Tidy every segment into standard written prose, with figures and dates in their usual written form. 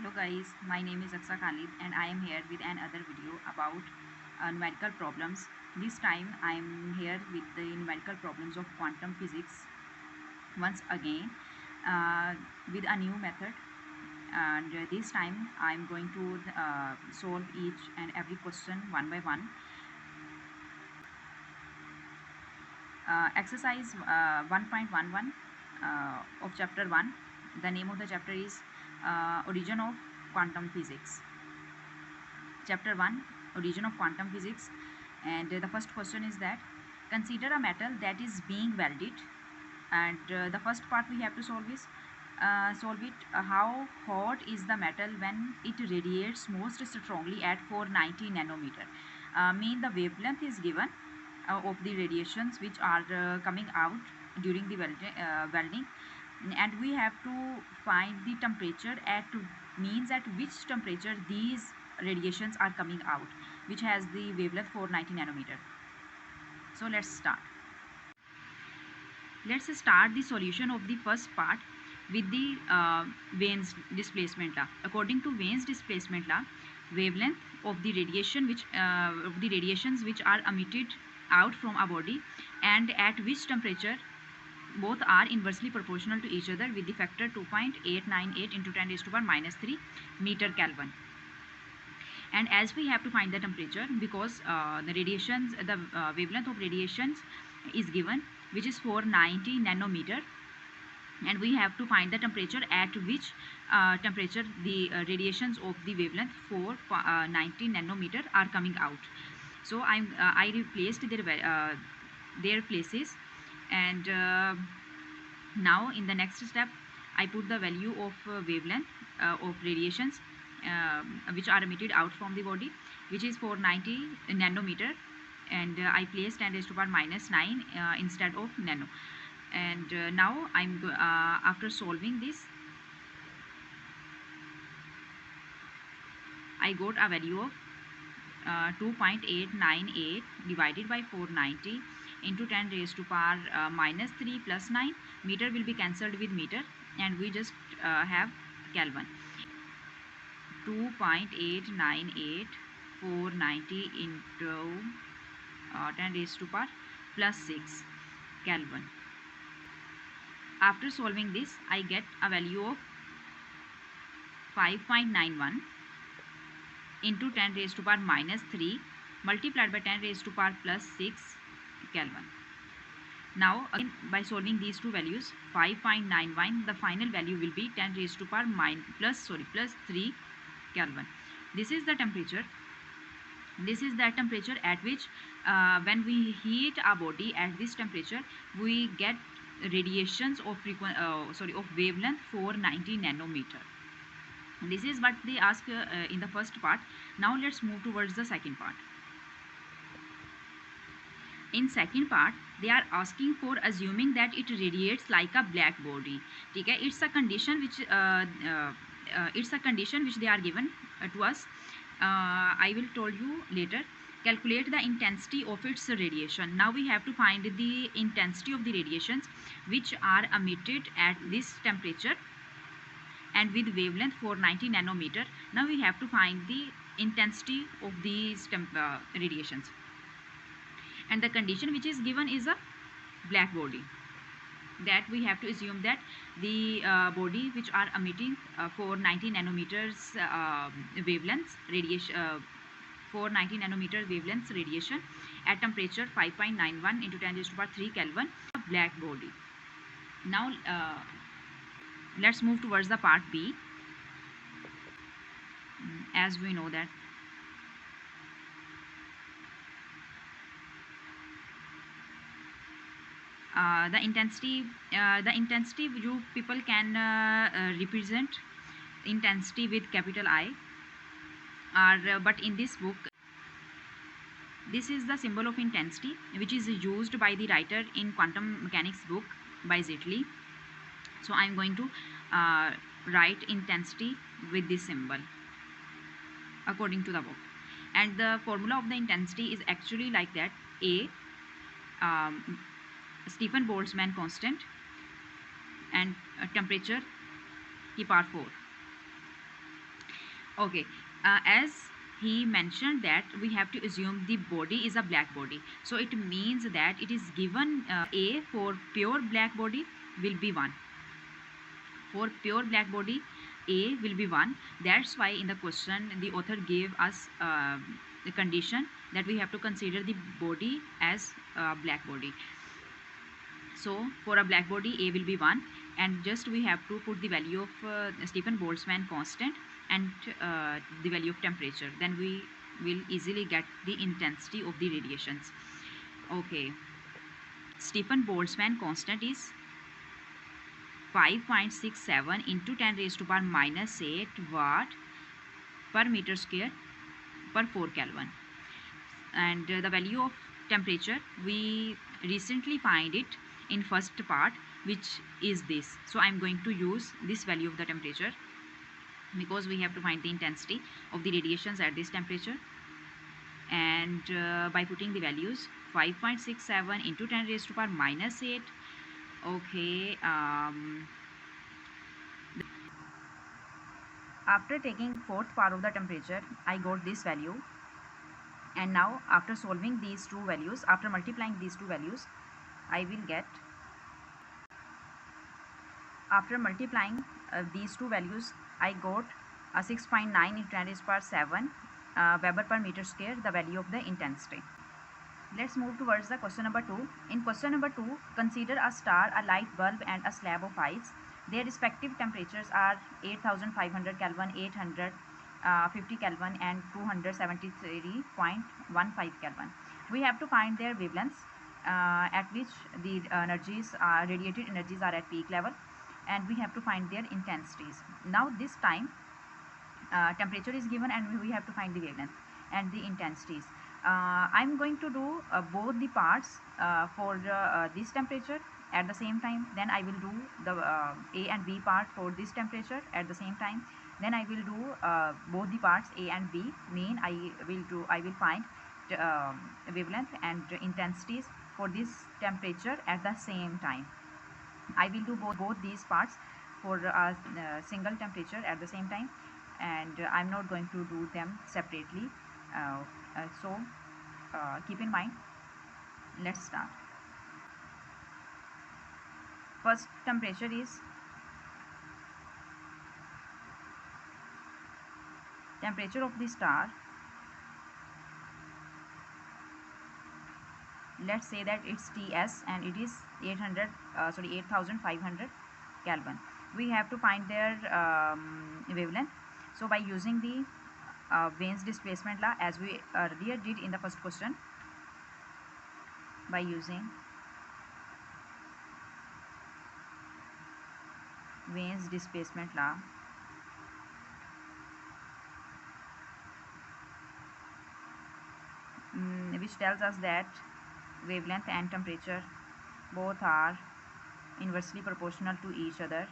Hello guys, my name is Aksa Khalid and I am here with another video about numerical problems. This time I am here with the numerical problems of quantum physics once again uh, with a new method, and this time I am going to solve each and every question one by one. Exercise 1.11 of chapter 1. The name of the chapter is Origin of Quantum Physics. Chapter 1, Origin of Quantum Physics. And the first question is that consider a metal that is being welded, and the first part we have to solve it. How hot is the metal when it radiates most strongly at 490 nanometer? Mean the wavelength is given of the radiations which are coming out during the welding, and we have to find the temperature at means at which temperature these radiations are coming out, which has the wavelength 490 nanometer. So let's start the solution of the first part with the Wien's displacement law. According to Wien's displacement law, wavelength of the radiations which are emitted out from a body and at which temperature both are inversely proportional to each other with the factor 2.898 into 10 raised to power minus 3 meter Kelvin. And as we have to find the temperature, because the wavelength of radiations is given, which is 490 nanometer, and we have to find the temperature at which temperature the radiations of the wavelength 490 nanometer are coming out. So I replaced their places, and now in the next step I put the value of wavelength of radiations which are emitted out from the body, which is 490 nanometer, and I placed 10 raised to power minus 9 instead of nano. And now after solving this, I got a value of 2.898 divided by 490 into 10 raised to power minus 3 plus 9. Meter will be cancelled with meter, and we just have Kelvin. 2.898 490 into 10 raised to power plus 6 Kelvin. After solving this, I get a value of 5.91 into 10 raised to power minus 3 multiplied by 10 raised to power plus 6 Kelvin. Now again, by solving these two values, 5.91, the final value will be 10 raised to power plus 3 Kelvin. This is the temperature. This is the temperature at which when we heat our body at this temperature, we get radiations of wavelength 490 nanometer. This is what they ask in the first part. Now let's move towards the second part. In second part, they are asking for assuming that it radiates like a black body. Okay, it's a condition which they are given to us. I will tell you later. Calculate the intensity of its radiation. Now we have to find the intensity of the radiations which are emitted at this temperature and with wavelength 490 nanometer. Now we have to find the intensity of these radiations, and the condition which is given is a black body. That we have to assume that the body which are emitting 490 nanometers wavelengths radiation 490 nanometer wavelengths radiation at temperature 5.91 into 10 raised to power 3 Kelvin, a black body. Now let's move towards the part B. As we know that the intensity you people can represent intensity with capital I, but in this book this is the symbol of intensity which is used by the writer in quantum mechanics book by Zetilli. So I am going to write intensity with this symbol according to the book, and the formula of the intensity is actually like that: A, Stephen Boltzmann constant, and temperature T power 4. Okay, as he mentioned that we have to assume the body is a black body. So it means that it is given A for pure black body will be 1. For pure black body, A will be 1. That's why in the question the author gave us the condition that we have to consider the body as black body. So for a black body, A will be 1, and just we have to put the value of Stephen Boltzmann constant and the value of temperature. Then we will easily get the intensity of the radiations. Okay, Stephen Boltzmann constant is 5.67 into 10 raised to power minus 8 watt per meter square per 4 Kelvin. And the value of temperature, we recently find it in first part, which is this. So I'm going to use this value of the temperature because we have to find the intensity of the radiations at this temperature. And by putting the values 5.67 into 10 raised to power minus 8. Okay, after taking fourth part of the temperature, I got this value. And now after solving these two values, after multiplying these two values, I will get, after multiplying these two values, I got 6.9 into 10 raised to power 7 Weber per meter square, the value of the intensity. Let's move towards the question number 2. In question number 2, consider a star, a light bulb and a slab of ice. Their respective temperatures are 8500 Kelvin, 850 Kelvin and 273.15 Kelvin. We have to find their wavelengths at which the energies, radiated energies are at peak level, and we have to find their intensities. Now this time temperature is given and we have to find the wavelength and the intensities. I'm going to do both the parts for this temperature at the same time. Then I will do the A and B part for this temperature at the same time. Then I will do both the parts A and B. I will find wavelength and intensities for this temperature at the same time. I will do both these parts for a single temperature at the same time, and I'm not going to do them separately. So keep in mind. Let's start. First temperature is temperature of the star. Let's say that it's TS and it is 8500 Kelvin. We have to find their wavelength. So by using the Wien's displacement law, as we earlier did in the first question, by using Wien's displacement law, which tells us that wavelength and temperature both are inversely proportional to each other.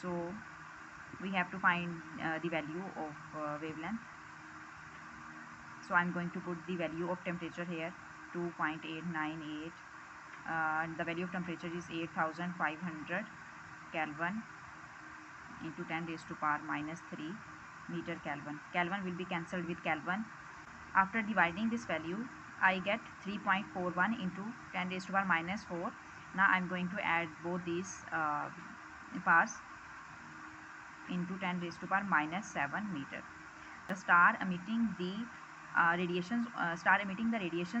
So we have to find the value of wavelength. So I'm going to put the value of temperature here, 2.898. The value of temperature is 8500 Kelvin into 10 raised to power minus 3 meter Kelvin. Kelvin will be cancelled with Kelvin. After dividing this value, I get 3.41 into 10 raised to power minus 4. Now I'm going to add both these parts into 10 raised to power minus 7 meter. The star emitting the radiations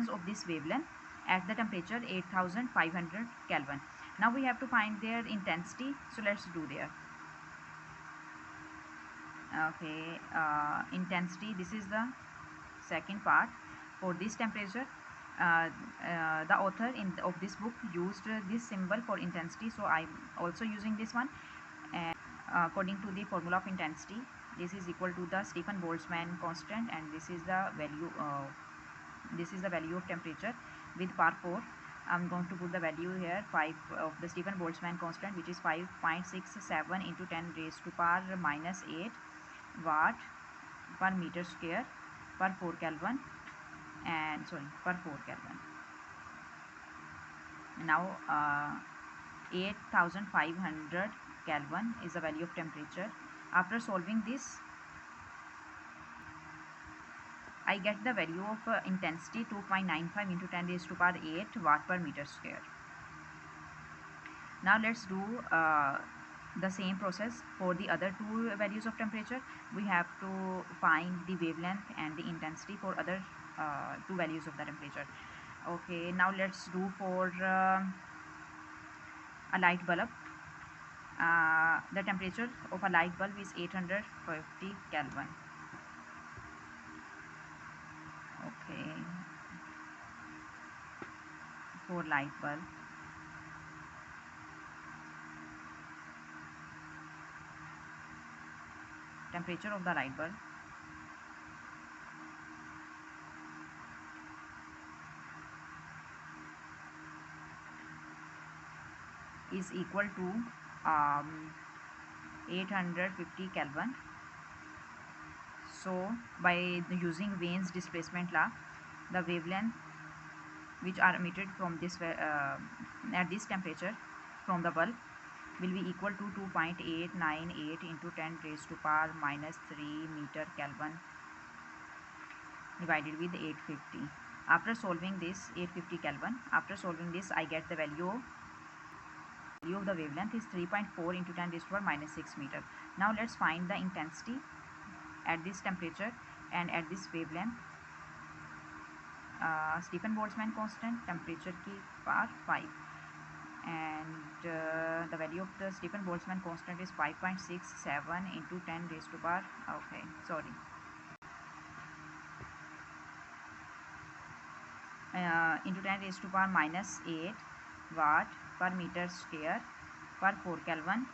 of this wavelength at the temperature 8500 Kelvin. Now we have to find their intensity, so let's do there. Okay, intensity, this is the second part for this temperature. The author of this book used this symbol for intensity, so I'm also using this one. And according to the formula of intensity, this is equal to the Stephen Boltzmann constant, and this is the value of temperature with power 4. I'm going to put the value here 5 of the Stephen Boltzmann constant, which is 5.67 into 10 raised to power minus 8 watt per meter square per 4 Kelvin, and per 4 Kelvin. Now 8500 Kelvin is the value of temperature. After solving this, I get the value of intensity 2.95 into 10 raised to power 8 watt per meter square. Now let's do the same process for the other two values of temperature. We have to find the wavelength and the intensity for other two values of the temperature. Okay, now let's do for a light bulb. The temperature of a light bulb is 850 Kelvin. Okay, for light bulb. Temperature of the light bulb is equal to 850 Kelvin. So by using Wien's displacement law, the wavelength which are emitted from this at this temperature from the bulb will be equal to 2.898 into 10 raised to power minus 3 meter Kelvin divided with 850. After solving this 850 Kelvin, after solving this, I get the value of the wavelength is 3.4 into 10 raised to power minus 6 meter. Now let's find the intensity at this temperature and at this wavelength. Stephen Boltzmann constant, temperature की power 5, and the value of the Stephen Boltzmann constant is 5.67 into 10 raised to power into 10 raised to power minus 8 watt per meter square per 4 Kelvin,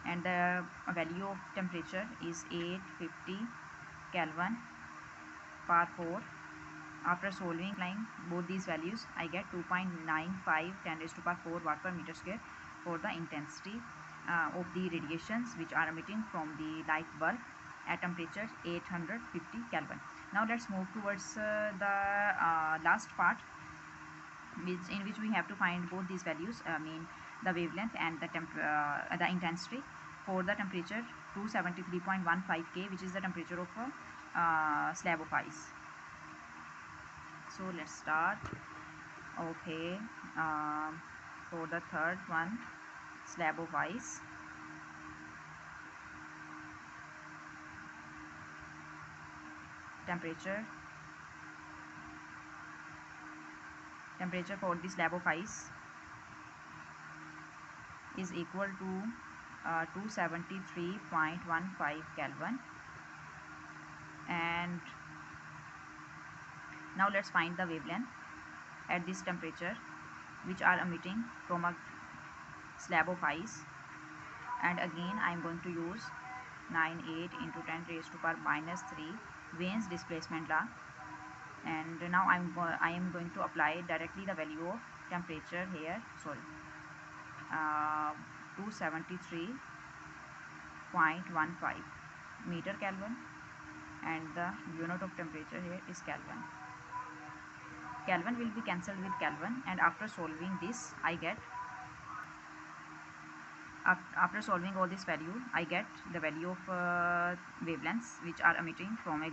and the value of temperature is 850 Kelvin per 4. After solving both these values, I get 2.95 10 raised to power 4 watt per meter square for the intensity of the radiations which are emitting from the light bulb at temperature 850 Kelvin. Now let's move towards the last part, in which we have to find both these values, the wavelength and the intensity for the temperature 273.15 K, which is the temperature of a slab of ice. So let's start. Okay, for the third one, slab of ice. Temperature for the slab of ice is equal to 273.15 Kelvin. And now let's find the wavelength at this temperature which are emitting from a slab of ice. And again I am going to use 98 into 10 raised to power minus 3 Wien's displacement law, and now I am going to apply directly the value of temperature here. 273.15 meter Kelvin, and the unit of temperature here is Kelvin. Kelvin will be cancelled with Kelvin, and after solving this I get, after solving all this value, I get the value of wavelengths which are emitting from a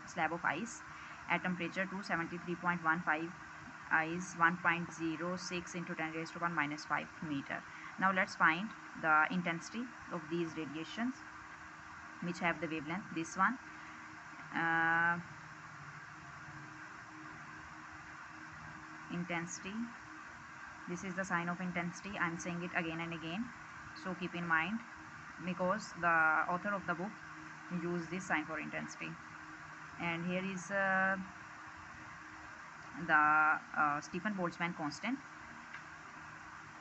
slab of ice at temperature 273.15 is 1.06 into 10 raised to 1 minus 5 meter. Now let's find the intensity of these radiations which have the wavelength. This one, intensity, this is the sign of intensity. I am saying it again and again, so keep in mind, because the author of the book used this sign for intensity. And here is the Stephen Boltzmann constant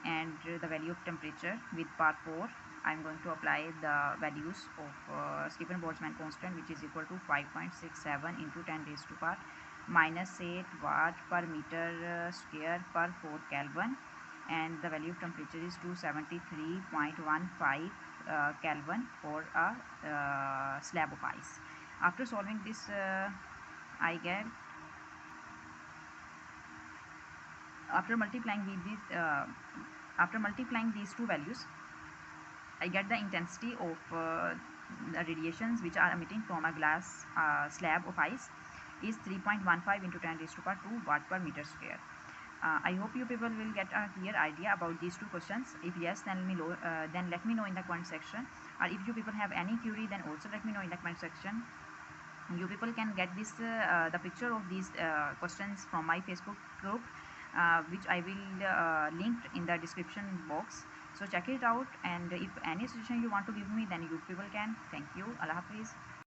and the value of temperature with part 4. I am going to apply the values of Stephen Boltzmann constant, which is equal to 5.67 into 10 raised to power minus 8 watt per meter square per 4 Kelvin, and the value of temperature is 273.15 Kelvin for a slab of ice. After solving this, I get, after multiplying these two values, I get the intensity of the radiations which are emitting from a glass slab of ice is 3.15 into 10 raised to power 2 watt per meter square. I hope you people will get a clear idea about these two questions. If yes, then let me know in the comment section. Or if you people have any query, then also let me know in the comment section. You people can get this the picture of these questions from my Facebook group, which I will link in the description box. So check it out, and if any suggestion you want to give me, then you people can. Thank you. Allah Hafiz.